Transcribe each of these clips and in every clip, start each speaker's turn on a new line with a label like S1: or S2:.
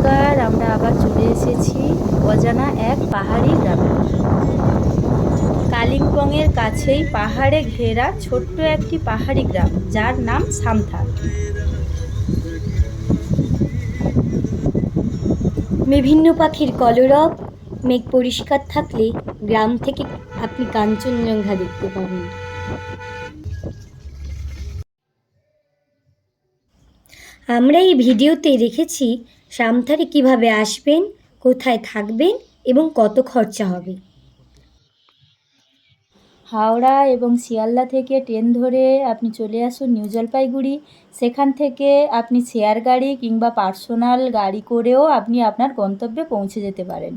S1: নমস্কার, আমরা আবার চলে এসেছি অজানা এক পাহাড়ি গ্রামে। কালিম্পংয়ের কাছেই পাহাড়ে ঘেরা ছোট্ট একটি পাহাড়ি গ্রাম, যার নাম সামথার।
S2: বিভিন্ন পাখির কলরব, মেঘ পরিষ্কার থাকলে গ্রাম থেকে আপনি কাঞ্চনজঙ্ঘা দেখতে পাবেন। আমরা এই ভিডিওতে রেখেছি সামথারে কিভাবে আসবেন, কোথায় থাকবেন এবং কত খরচা হবে।
S1: হাওড়া এবং শিয়ালদা থেকে ট্রেন ধরে আপনি চলে আসুন নিউ জলপাইগুড়ি। সেখান থেকে আপনি শেয়ার গাড়ি কিংবা পার্সোনাল গাড়ি করেও আপনি আপনার গন্তব্যে পৌঁছে যেতে পারেন।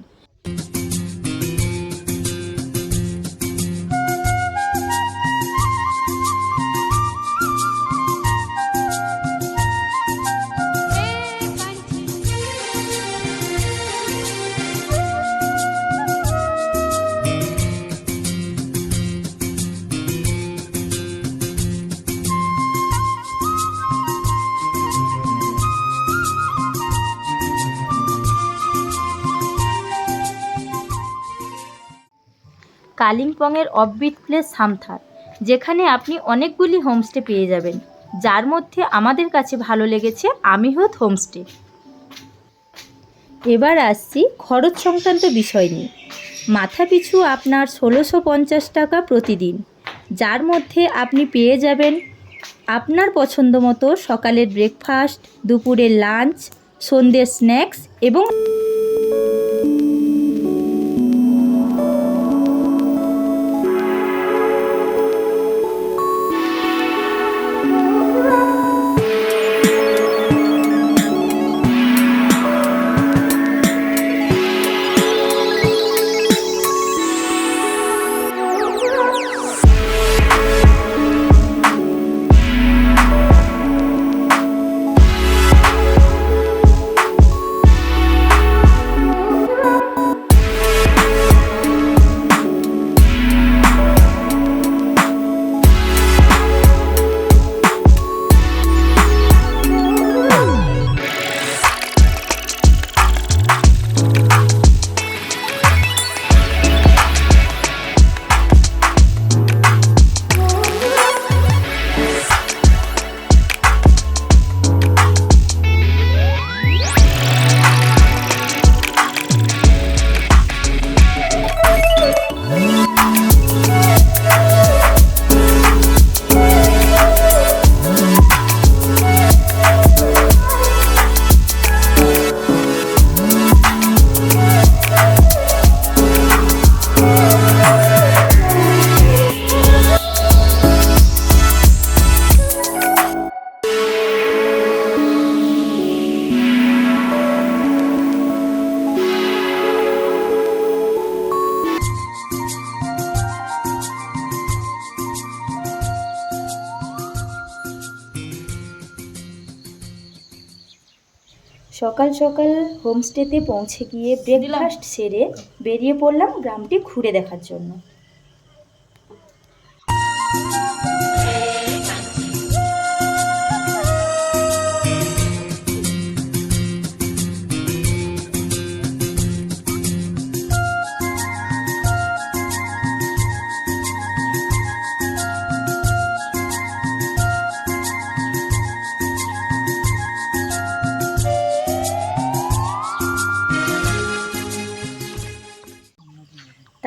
S1: কালিম্পংয়ের অফবিট প্লেস সামথার, যেখানে আপনি অনেকগুলি হোমস্টে পেয়ে যাবেন, যার মধ্যে আমাদের কাছে ভালো লেগেছে আমিহত হোমস্টে। এবার আসছি খরচ সংক্রান্ত বিষয় নিয়ে। মাথাপিছু আপনার ১৬৫০ টাকা প্রতিদিন, যার মধ্যে আপনি পেয়ে যাবেন আপনার পছন্দ মতো সকালের ব্রেকফাস্ট, দুপুরের লাঞ্চ, সন্ধ্যের স্ন্যাক্স এবং সকাল সকাল হোমস্টেতে পৌঁছে গিয়ে ব্রেকফাস্ট সেরে বেরিয়ে পড়লাম গ্রামটি ঘুরে দেখার জন্য।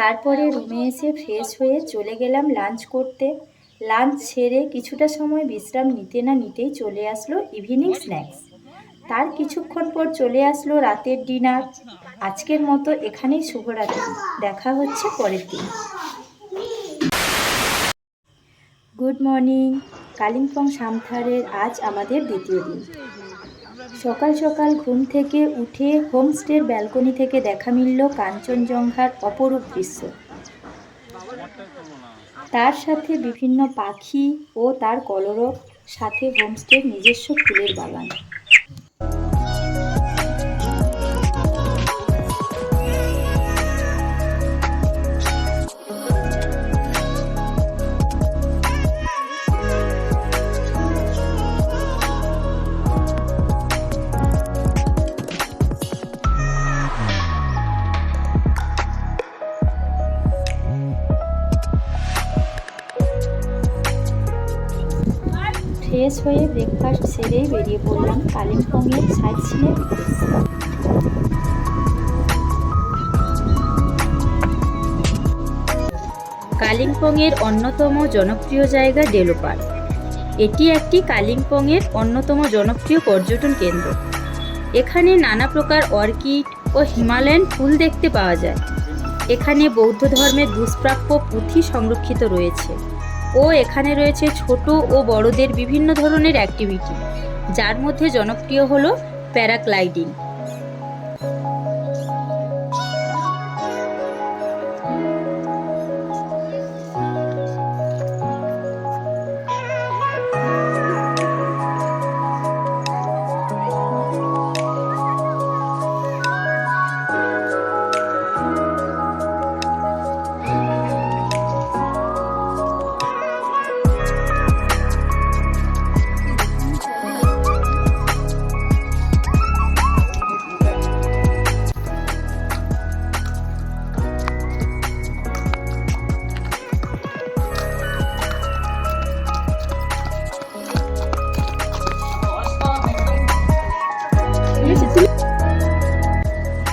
S1: তারপরে রুমে এসে ফ্রেশ হয়ে চলে গেলাম লাঞ্চ করতে। লাঞ্চ সেরে কিছুটা সময় বিশ্রাম নিতে না নিতেই চলে আসলো ইভিনিং স্ন্যাক্স। তার কিছুক্ষণ পর চলে আসলো রাতের ডিনার। আজকের মতো এখানেই শুভরাত্রি, দেখা হচ্ছে পরের দিন। Good morning. কালিম্পং সামথারের আজ আমাদের দ্বিতীয় দিন। সকাল সকাল ঘুম থেকে উঠে হোমস্টের ব্যালকনি থেকে দেখা মিলল কাঞ্চনজঙ্ঘার অপরূপ দৃশ্য, তার সাথে বিভিন্ন পাখি ও তার কলরব, সাথে হোমস্টের নিজস্ব ফুলের বাগান। ফ্রেশ হয়ে ব্রেকফাস্ট সেরেই বেরিয়ে পড়লাম কালিম্পংয়ের সাইট সিনের উদ্দেশ্যে। কালিম্পংয়ের অন্যতম জনপ্রিয় জায়গা ডেলো পার্ক। এটি একটি কালিম্পংয়ের অন্যতম জনপ্রিয় পর্যটন কেন্দ্র। এখানে নানা প্রকার অর্কিড ও হিমালয়ান ফুল দেখতে পাওয়া যায়। এখানে বৌদ্ধ ধর্মের দুষ্প্রাপ্য পুঁথি সংরক্ষিত রয়েছে ও এখানে রয়েছে ছোট ও বড়দের বিভিন্ন ধরনের অ্যাক্টিভিটি, যার মধ্যে জনপ্রিয় হলো প্যারাগ্লাইডিং।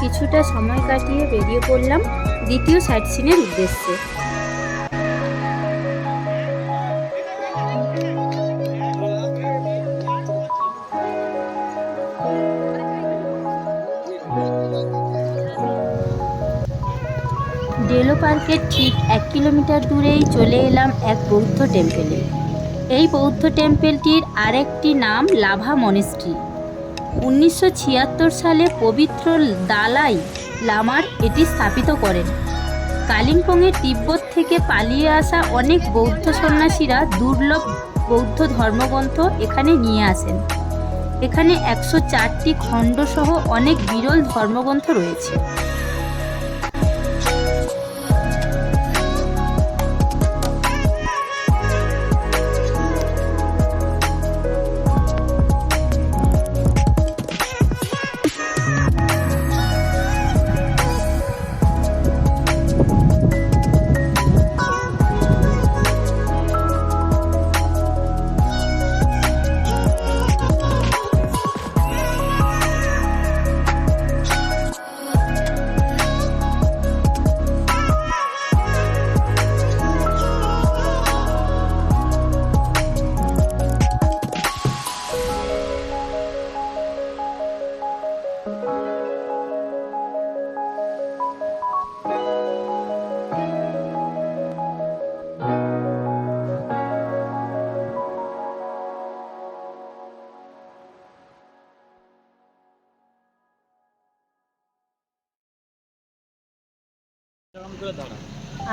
S1: কিছুটা সময় কাটিয়ে বেরিয়ে পড়লাম দ্বিতীয় সাইট সিনের উদ্দেশ্যে। ডেলো পার্কের ঠিক 1 কিলোমিটার দূরেই চলে এলাম এক বৌদ্ধ টেম্পেলে। এই বৌদ্ধ টেম্পেলটির আরেকটি নাম লাভা মনেস্ট্রি। 1976 সালে পবিত্র দালাই লামার এটি স্থাপিত করেন। কালিম্পংয়ের তিব্বত থেকে পালিয়ে আসা অনেক বৌদ্ধ সন্ন্যাসীরা দুর্লভ বৌদ্ধ ধর্মগ্রন্থ এখানে নিয়ে আসেন। এখানে 104টি খণ্ড সহ অনেক বিরল ধর্মগ্রন্থ রয়েছে।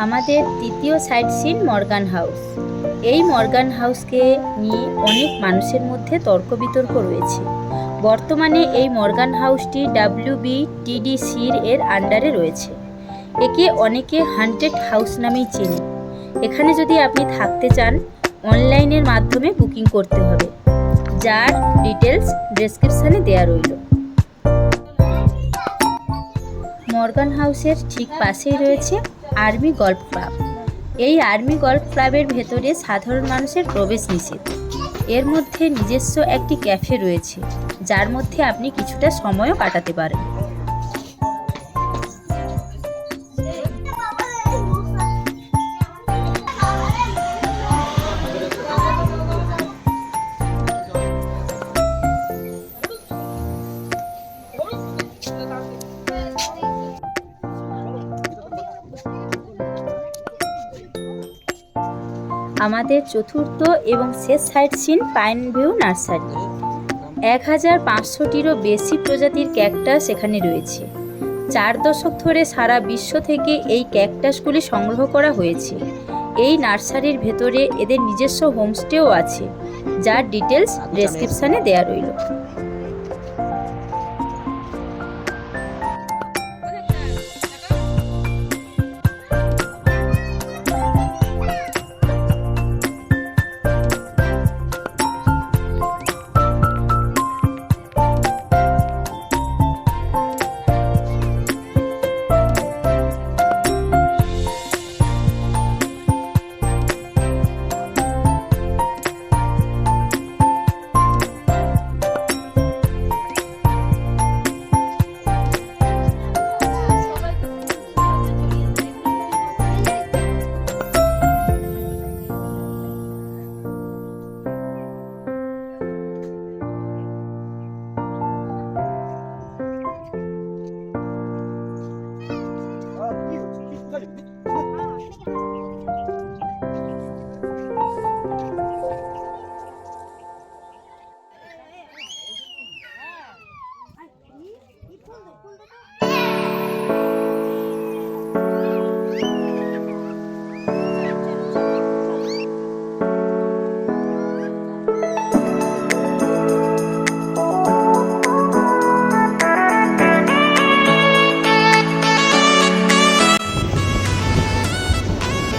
S1: আমাদের তৃতীয় সাইট সিন মর্গান হাউস। এই মর্গান হাউসকে নিয়ে অনেক মানুষের মধ্যে তর্ক বিতর্ক রয়েছে। বর্তমানে এই মর্গান হাউসটি WBTDCর এর আন্ডারে রয়েছে। একে অনেকে হান্টেড হাউস নামেই চেনে। এখানে যদি আপনি থাকতে চান, অনলাইনের মাধ্যমে বুকিং করতে হবে, যার ডিটেলস ডেসক্রিপশানে দেওয়া রইল। মর্গান হাউসের ঠিক পাশেই রয়েছে আর্মি গল্ফ ক্লাব। এই আর্মি গল্ফ ক্লাবের ভেতরে সাধারণ মানুষের প্রবেশ নিষেধ। এর মধ্যে নিজস্ব একটি ক্যাফে রয়েছে, যার মধ্যে আপনি কিছুটা সময়ও কাটাতে পারেন। আমাদের চতুর্থ এবং শেষ sightseeing pine view nursery. 1500টিরও বেশি প্রজাতির ক্যাকটাস এখানে রয়েছে। 4 দশক ধরে সারা বিশ্ব থেকে এই ক্যাকটাসগুলি সংগ্রহ করা হয়েছে। এই নার্সারির ভেতরে এদের নিজস্ব হোমস্টেও আছে, যার ডিটেলস ডেসক্রিপশানে দেওয়া রইল।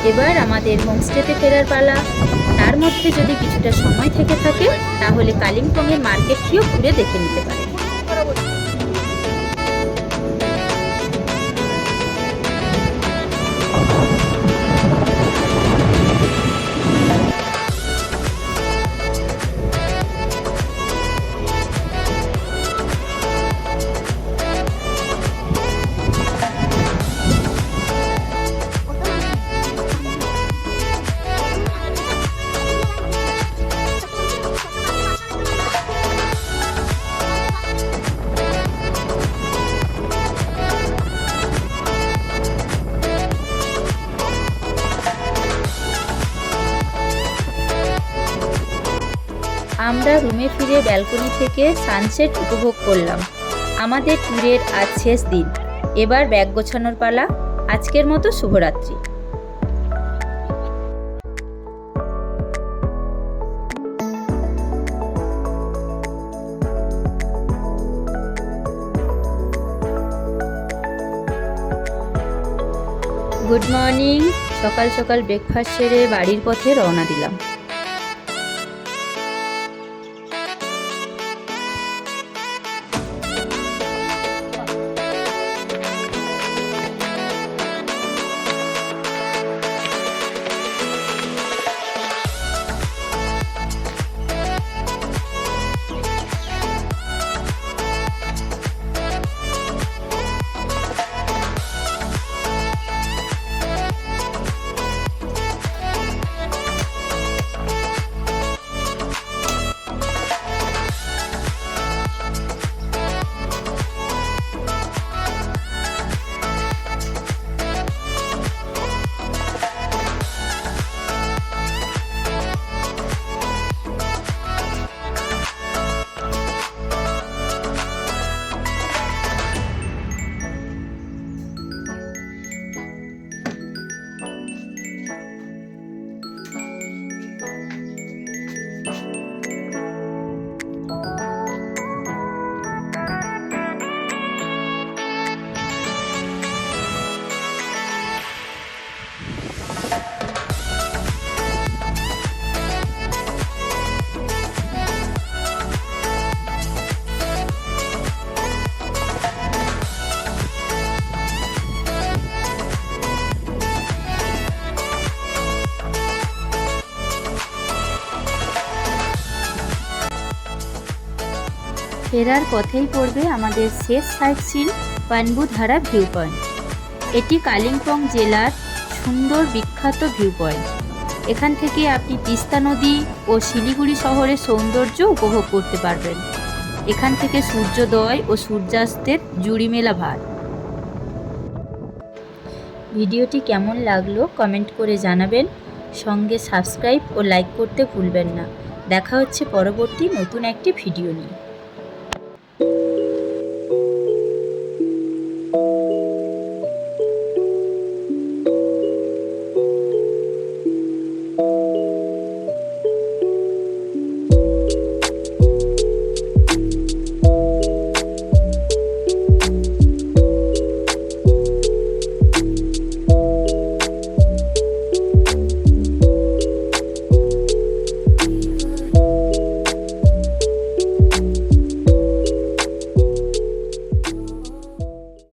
S1: এবার আমাদের হোমস্টেতে ফেরার পালা। তার মধ্যে যদি কিছুটা সময় থেকে থাকে তাহলে কালিম্পংয়ের মার্কেটটিও ঘুরে দেখে নিতে পারেন। আমরা রুমে ফিরে ব্যালকনি থেকে সানসেট উপভোগ করলাম। আমাদের ট্যুরের আজ শেষ দিন, এবার ব্যাগ গোছানোর পালা। আজকের মতো শুভরাত্রি। Good morning. সকাল সকাল ব্রেকফাস্ট সেরে বাড়ির পথে রওনা দিলাম। ফেরার পথেই পড়বে আমাদের শেষ সাইট সিন পানবুধারা ভিউ পয়েন্ট। এটি কালিম্পং জেলার সুন্দর বিখ্যাত ভিউ পয়েন্ট। এখান থেকে আপনি তিস্তা নদী ও শিলিগুড়ি শহরের সৌন্দর্য উপভোগ করতে পারবেন। এখান থেকে সূর্যোদয় ও সূর্যাস্তের জুড়ি মেলা ভার। ভিডিওটি কেমন লাগলো কমেন্ট করে জানাবেন। সঙ্গে সাবস্ক্রাইব ও লাইক করতে ভুলবেন না। দেখা হচ্ছে পরবর্তী নতুন একটি ভিডিও নিয়ে।